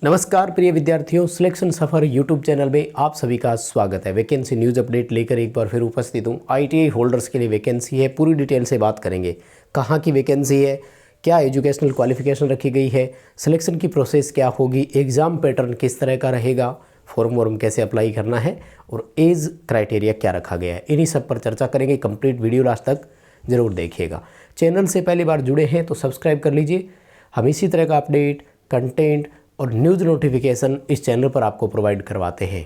नमस्कार प्रिय विद्यार्थियों, सिलेक्शन सफ़र यूट्यूब चैनल में आप सभी का स्वागत है। वैकेंसी न्यूज़ अपडेट लेकर एक बार फिर उपस्थित हूँ। आईटीआई होल्डर्स के लिए वैकेंसी है, पूरी डिटेल से बात करेंगे। कहाँ की वैकेंसी है, क्या एजुकेशनल क्वालिफिकेशन रखी गई है, सिलेक्शन की प्रोसेस क्या होगी, एग्ज़ाम पैटर्न किस तरह का रहेगा, फॉर्म वॉर्म कैसे अप्लाई करना है और एज क्राइटेरिया क्या रखा गया है, इन्हीं सब पर चर्चा करेंगे। कंप्लीट वीडियो लास्ट तक ज़रूर देखिएगा। चैनल से पहली बार जुड़े हैं तो सब्सक्राइब कर लीजिए। हम इसी तरह का अपडेट, कंटेंट और न्यूज़ नोटिफिकेशन इस चैनल पर आपको प्रोवाइड करवाते हैं।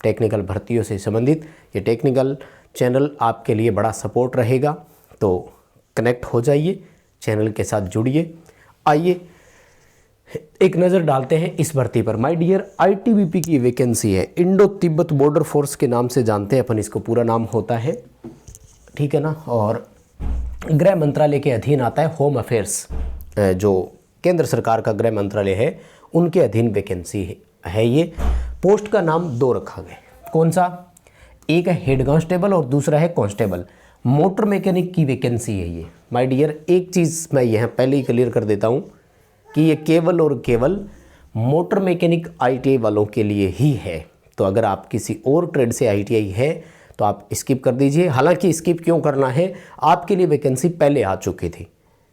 टेक्निकल भर्तियों से संबंधित ये टेक्निकल चैनल आपके लिए बड़ा सपोर्ट रहेगा, तो कनेक्ट हो जाइए, चैनल के साथ जुड़िए। आइए एक नज़र डालते हैं इस भर्ती पर। माय डियर, आईटीबीपी की वैकेंसी है, इंडो तिब्बत बॉर्डर फोर्स के नाम से जानते हैं अपन, इसको पूरा नाम होता है, ठीक है ना। और गृह मंत्रालय के अधीन आता है। होम अफेयर्स जो केंद्र सरकार का गृह मंत्रालय है उनके अधीन वैकेंसी है ये। पोस्ट का नाम दो रखा गया, कौन सा? एक है हेड कांस्टेबल और दूसरा है कांस्टेबल। मोटर मैकेनिक की वैकेंसी है ये। माय डियर, एक चीज़ मैं यहाँ पहले ही क्लियर कर देता हूँ कि ये केवल और केवल मोटर मैकेनिक आईटीआई वालों के लिए ही है। तो अगर आप किसी और ट्रेड से आईटीआई है तो आप स्किप कर दीजिए। हालांकि स्किप क्यों करना है, आपके लिए वैकेंसी पहले आ चुकी थी,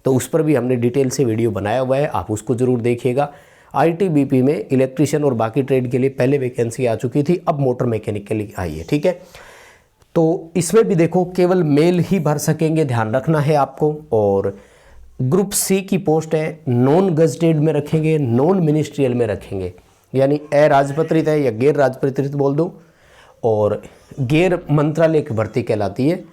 तो उस पर भी हमने डिटेल से वीडियो बनाया हुआ है, आप उसको ज़रूर देखिएगा। आईटीबीपी में इलेक्ट्रीशियन और बाकी ट्रेड के लिए पहले वैकेंसी आ चुकी थी, अब मोटर मैकेनिक के लिए आई है, ठीक है। तो इसमें भी देखो केवल मेल ही भर सकेंगे, ध्यान रखना है आपको। और ग्रुप सी की पोस्ट है, नॉन गजटेड में रखेंगे, नॉन मिनिस्ट्रियल में रखेंगे, यानी अराजपत्रित है या गैर राजपत्रित बोल दो। और गैर मंत्रालय की भर्ती कहलाती है,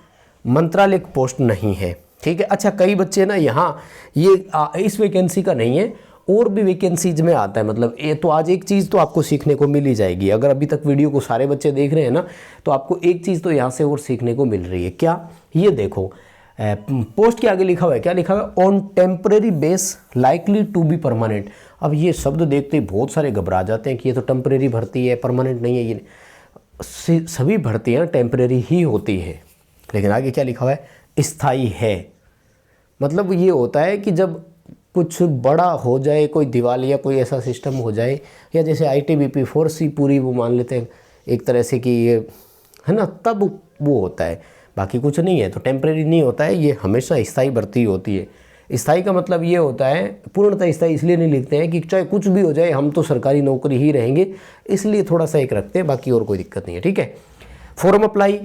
मंत्रालय की पोस्ट नहीं है, ठीक है। अच्छा, कई बच्चे ना यहाँ ये इस वैकेंसी का नहीं है, और भी वैकेंसीज में आता है। मतलब ये तो आज एक चीज़ तो आपको सीखने को मिल ही जाएगी। अगर अभी तक वीडियो को सारे बच्चे देख रहे हैं ना, तो आपको एक चीज़ तो यहाँ से और सीखने को मिल रही है। क्या? ये देखो पोस्ट के आगे लिखा हुआ है, क्या लिखा हुआ है? On temporary base likely to be permanent. अब ये शब्द देखते ही बहुत सारे घबरा जाते हैं कि ये तो टेम्परेरी भर्ती है, परमानेंट नहीं है। ये सभी भर्तियाँ टेम्परेरी ही होती है, लेकिन आगे क्या लिखा हुआ है? स्थायी है। मतलब ये होता है कि जब कुछ बड़ा हो जाए, कोई दिवालिया कोई ऐसा सिस्टम हो जाए, या जैसे आईटीबीपी फोर्स ही पूरी वो मान लेते हैं एक तरह से कि ये है ना, तब वो होता है, बाकी कुछ नहीं है। तो टेम्परेरी नहीं होता है, ये हमेशा स्थायी भर्ती होती है। स्थायी का मतलब ये होता है, पूर्णतः स्थायी इसलिए नहीं लिखते हैं कि चाहे कुछ भी हो जाए हम तो सरकारी नौकरी ही रहेंगे, इसलिए थोड़ा सा एक रखते हैं, बाकी और कोई दिक्कत नहीं है, ठीक है। फॉर्म अप्लाई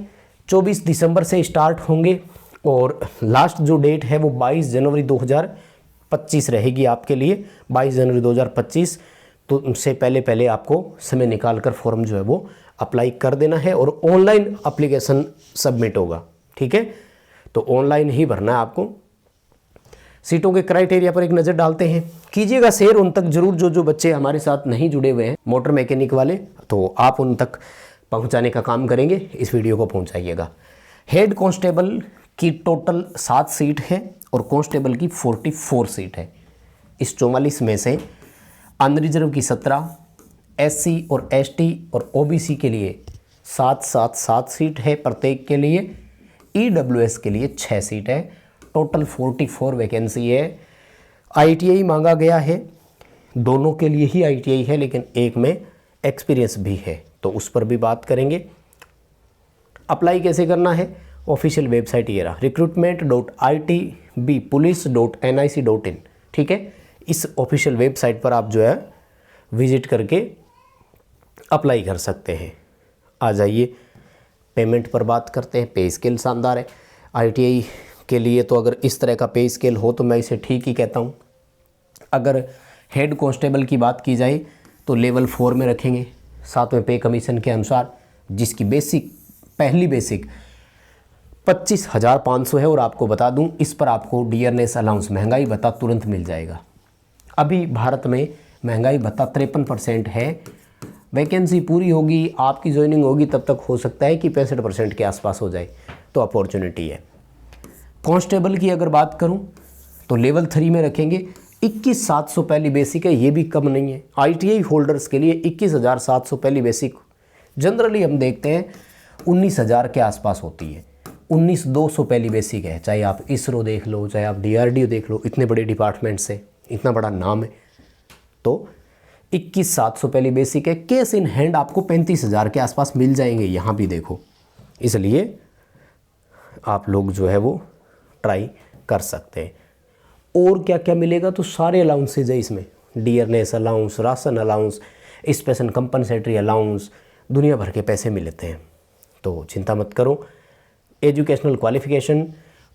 24 दिसंबर से स्टार्ट होंगे और लास्ट जो डेट है वो 22 जनवरी 2025 रहेगी आपके लिए। 22 जनवरी 2025 तो उससे पहले पहले आपको समय निकाल कर फॉर्म जो है वो अप्लाई कर देना है, और ऑनलाइन एप्लीकेशन सबमिट होगा, ठीक है। तो ऑनलाइन ही भरना है आपको। सीटों के क्राइटेरिया पर एक नज़र डालते हैं, कीजिएगा शेयर उन तक जरूर जो बच्चे हमारे साथ नहीं जुड़े हुए हैं मोटर मैकेनिक वाले, तो आप उन तक पहुंचाने का काम करेंगे, इस वीडियो को पहुंचाइएगा। हेड कांस्टेबल की टोटल 7 सीट है और कांस्टेबल की 44 सीट है। इस 44 में से अनरिजर्व की 17, एससी और एसटी और ओबीसी के लिए 7 सीट है प्रत्येक के लिए। ईडब्ल्यूएस के लिए 6 सीट है। टोटल 44 वैकेंसी है। आईटीआई मांगा गया है, दोनों के लिए ही आईटीआई है, लेकिन एक में एक्सपीरियंस भी है, तो उस पर भी बात करेंगे। अप्लाई कैसे करना है? ऑफिशियल वेबसाइट ये रहा, recruitment.itbpolice.nic.in, ठीक है। इस ऑफिशियल वेबसाइट पर आप जो है विजिट करके अप्लाई कर सकते हैं। आ जाइए पेमेंट पर बात करते हैं। पे स्केल शानदार है आईटीआई के लिए, तो अगर इस तरह का पे स्केल हो तो मैं इसे ठीक ही कहता हूँ। अगर हेड कांस्टेबल की बात की जाए तो लेवल 4 में रखेंगे, 7वें पे कमीशन के अनुसार, जिसकी पहली बेसिक 25,500 है। और आपको बता दूं, इस पर आपको डियरनेस अलाउंस महंगाई भत्ता तुरंत मिल जाएगा। अभी भारत में महंगाई भत्ता 53% है। वैकेंसी पूरी होगी, आपकी ज्वाइनिंग होगी, तब तक हो सकता है कि 65% के आसपास हो जाए, तो अपॉर्चुनिटी है। कांस्टेबल की अगर बात करूं तो लेवल 3 में रखेंगे, 21,700 पहली बेसिक है, ये भी कम नहीं है। आईटीआई होल्डर्स के लिए 21,700 पहली बेसिक जनरली हम देखते हैं 19,000 के आसपास होती है। 19,200 पहली बेसिक है, चाहे आप इसरो देख लो, चाहे आप डीआरडीओ देख लो, इतने बड़े डिपार्टमेंट से, इतना बड़ा नाम है। तो 21,700 पहली बेसिक है। कैश इन हैंड आपको 35,000 के आसपास मिल जाएंगे, यहाँ भी देखो, इसलिए आप लोग जो है वो ट्राई कर सकते हैं। और क्या क्या मिलेगा, तो सारे अलाउंसेज है इसमें, dearness allowance, ration allowance, special compensatory allowance, दुनिया भर के पैसे मिलते हैं, तो चिंता मत करो। एजुकेशनल क्वालिफिकेशन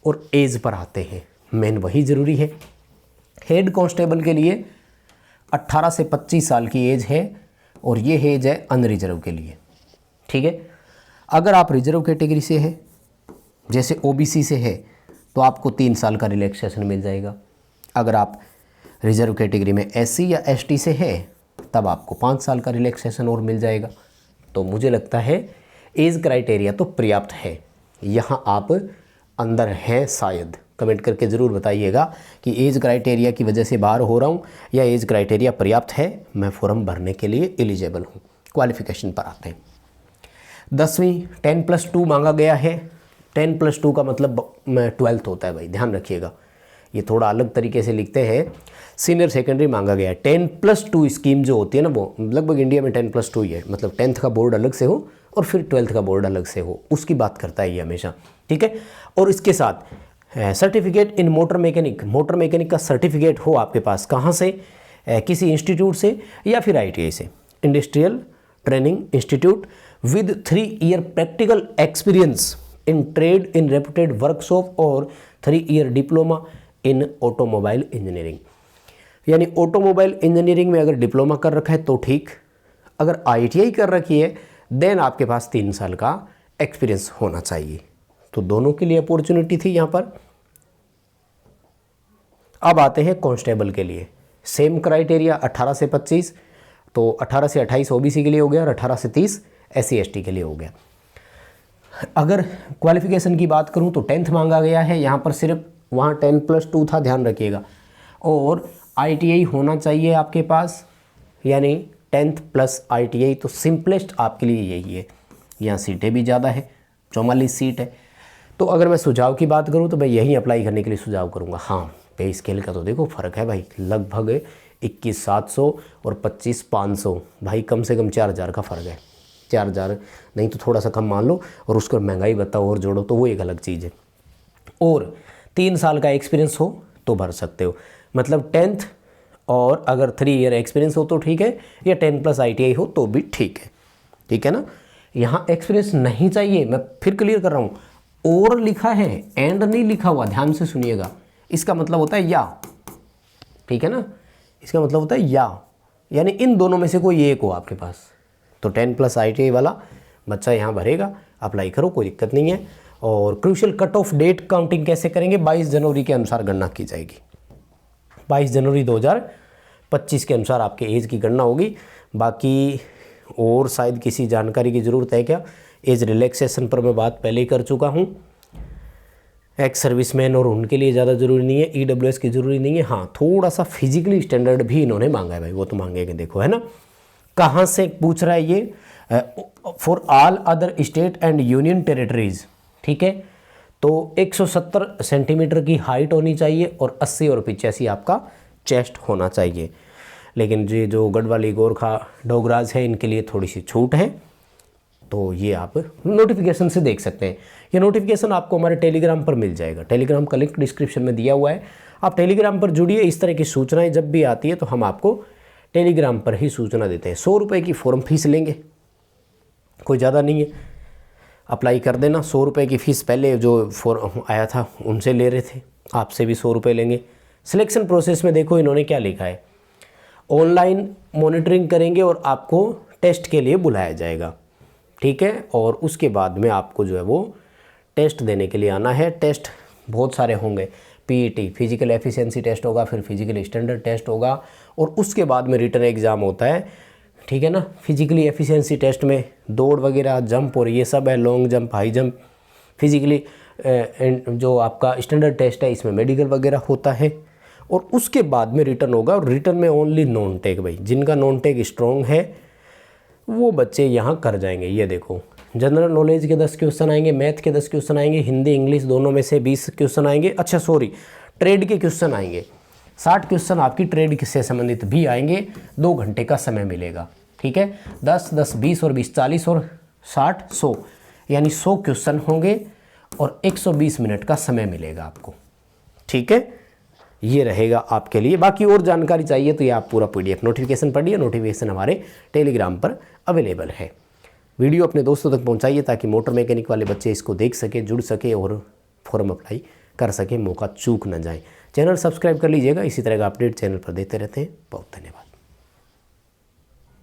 और एज पर आते हैं, मेन वही ज़रूरी है। हेड कांस्टेबल के लिए 18 से 25 साल की एज है, और ये एज है अनरिजर्व के लिए, ठीक है। अगर आप रिजर्व कैटेगरी से है, जैसे ओबीसी से है, तो आपको 3 साल का रिलैक्सेशन मिल जाएगा। अगर आप रिजर्व कैटेगरी में एससी या एसटी से है, तब आपको 5 साल का रिलैक्सेशन और मिल जाएगा। तो मुझे लगता है एज क्राइटेरिया तो पर्याप्त है, यहाँ आप अंदर हैं शायद। कमेंट करके ज़रूर बताइएगा कि एज क्राइटेरिया की वजह से बाहर हो रहा हूँ या एज क्राइटेरिया पर्याप्त है, मैं फॉर्म भरने के लिए एलिजिबल हूँ। क्वालिफिकेशन पर आते हैं। 10वीं 10+2 मांगा गया है। 10+2 का मतलब 12th होता है भाई, ध्यान रखिएगा, ये थोड़ा अलग तरीके से लिखते हैं। सीनियर सेकेंडरी मांगा गया है। 10+2 स्कीम जो होती है ना, वो लगभग इंडिया में 10+2 ही है, मतलब 10th का बोर्ड अलग से हो और फिर 12th का बोर्ड अलग से हो, उसकी बात करता है ये हमेशा, ठीक है। और इसके साथ certificate in motor mechanic, motor mechanic का सर्टिफिकेट हो आपके पास, कहाँ से, किसी इंस्टीट्यूट से या फिर ITI से, industrial training institute with 3 year practical experience in trade in reputed workshop और 3 year diploma in automobile engineering. यानी ऑटोमोबाइल इंजीनियरिंग में अगर डिप्लोमा कर रखा है तो ठीक, अगर ITI कर रखी है देन आपके पास 3 साल का एक्सपीरियंस होना चाहिए। तो दोनों के लिए अपॉर्चुनिटी थी यहाँ पर। अब आते हैं कांस्टेबल के लिए, सेम क्राइटेरिया 18 से 25, तो 18 से 28 ओबीसी के लिए हो गया और 18 से 30 SC ST के लिए हो गया। अगर क्वालिफिकेशन की बात करूं तो 10th मांगा गया है, यहाँ पर सिर्फ वहाँ 10+2 था, ध्यान रखिएगा। और ITI होना चाहिए आपके पास, यानी 10th प्लस ITI, तो सिंपलेस्ट आपके लिए यही है। यहाँ सीटें भी ज़्यादा है, 44 सीट है। तो अगर मैं सुझाव की बात करूँ तो मैं यही अप्लाई करने के लिए सुझाव करूँगा। हाँ, पे स्केल का तो देखो फ़र्क है भाई, लगभग 21,700 और 25,500, भाई कम से कम 4,000 का फ़र्क है। 4,000 नहीं तो थोड़ा सा कम मान लो, और उसको महंगाई बताओ और जोड़ो तो वो एक अलग चीज़ है। और 3 साल का एक्सपीरियंस हो तो भर सकते हो, मतलब 10th और अगर 3 ईयर एक्सपीरियंस हो तो ठीक है, या 10+ ITI हो तो भी ठीक है ना। यहाँ एक्सपीरियंस नहीं चाहिए, मैं फिर क्लियर कर रहा हूँ, और लिखा है, एंड नहीं लिखा हुआ, ध्यान से सुनिएगा। इसका मतलब होता है या, ठीक है ना, इसका मतलब होता है या, यानी इन दोनों में से कोई एक हो आपके पास, तो 10+ ITI वाला बच्चा यहाँ भरेगा, अप्लाई करो, कोई दिक्कत नहीं है। और crucial cut off date counting कैसे करेंगे, 22 जनवरी के अनुसार गणना की जाएगी। 22 जनवरी 2025 के अनुसार आपके एज की गणना होगी। बाकी और शायद किसी जानकारी की ज़रूरत है क्या, एज रिलैक्सेशन पर मैं बात पहले ही कर चुका हूँ। एक्स सर्विसमैन और उनके लिए ज़्यादा ज़रूरी नहीं है, EWS की ज़रूरी नहीं है। हाँ, थोड़ा सा फिजिकली स्टैंडर्ड भी इन्होंने मांगा है भाई, वो तो मांगेंगे, देखो है ना। कहाँ से पूछ रहा है ये, for all other state and union territories, ठीक है। तो 170 सेंटीमीटर की हाइट होनी चाहिए और 80 और 85 आपका चेस्ट होना चाहिए। लेकिन ये जो गढ़वाली, गोरखा, डोगराज है, इनके लिए थोड़ी सी छूट है, तो ये आप नोटिफिकेशन से देख सकते हैं। ये नोटिफिकेशन आपको हमारे टेलीग्राम पर मिल जाएगा, टेलीग्राम का लिंक डिस्क्रिप्शन में दिया हुआ है, आप टेलीग्राम पर जुड़िए। इस तरह की सूचनाएं जब भी आती है तो हम आपको टेलीग्राम पर ही सूचना देते हैं। 100 रुपये की फॉर्म फीस लेंगे, कोई ज़्यादा नहीं है, अप्लाई कर देना। 100 रुपये की फ़ीस पहले जो फॉर्म आया था उनसे ले रहे थे, आपसे भी 100 रुपये लेंगे। सिलेक्शन प्रोसेस में देखो इन्होंने क्या लिखा है, ऑनलाइन मॉनिटरिंग करेंगे और आपको टेस्ट के लिए बुलाया जाएगा, ठीक है। और उसके बाद में आपको जो है वो टेस्ट देने के लिए आना है। टेस्ट बहुत सारे होंगे, PET फिजिकल एफिशिएंसी टेस्ट होगा, फिर फिजिकल स्टैंडर्ड टेस्ट होगा, और उसके बाद में रिटन एग्ज़ाम होता है, ठीक है ना। फिजिकली एफिशिएंसी टेस्ट में दौड़ वगैरह, जंप और ये सब है, long jump, high jump. Physically जो आपका स्टैंडर्ड टेस्ट है इसमें मेडिकल वगैरह होता है, और उसके बाद में रिटन होगा। और रिटन में ओनली नॉन टेक भाई, जिनका नॉन टेक स्ट्रॉन्ग है वो बच्चे यहाँ कर जाएंगे। ये देखो, जनरल नॉलेज के 10 क्वेश्चन आएंगे, मैथ के 10 क्वेश्चन आएंगे, हिंदी इंग्लिश दोनों में से 20 क्वेश्चन आएंगे। अच्छा सॉरी, ट्रेड के क्वेश्चन आएंगे, 60 क्वेश्चन आपकी ट्रेड से संबंधित भी आएंगे, 2 घंटे का समय मिलेगा। ठीक है, 10, 10, 20 और 20, 40 और 60, 100, यानी 100 क्वेश्चन होंगे और 120 मिनट का समय मिलेगा आपको। ठीक है, ये रहेगा आपके लिए। बाकी और जानकारी चाहिए तो ये आप पूरा PDF नोटिफिकेशन पढ़िए, नोटिफिकेशन हमारे टेलीग्राम पर अवेलेबल है। वीडियो अपने दोस्तों तक पहुंचाइए ताकि मोटर मैकेनिक वाले बच्चे इसको देख सके, जुड़ सके और फॉर्म अप्लाई कर सके, मौका चूक न जाए। चैनल सब्सक्राइब कर लीजिएगा, इसी तरह का अपडेट चैनल पर देते रहते हैं। बहुत धन्यवाद।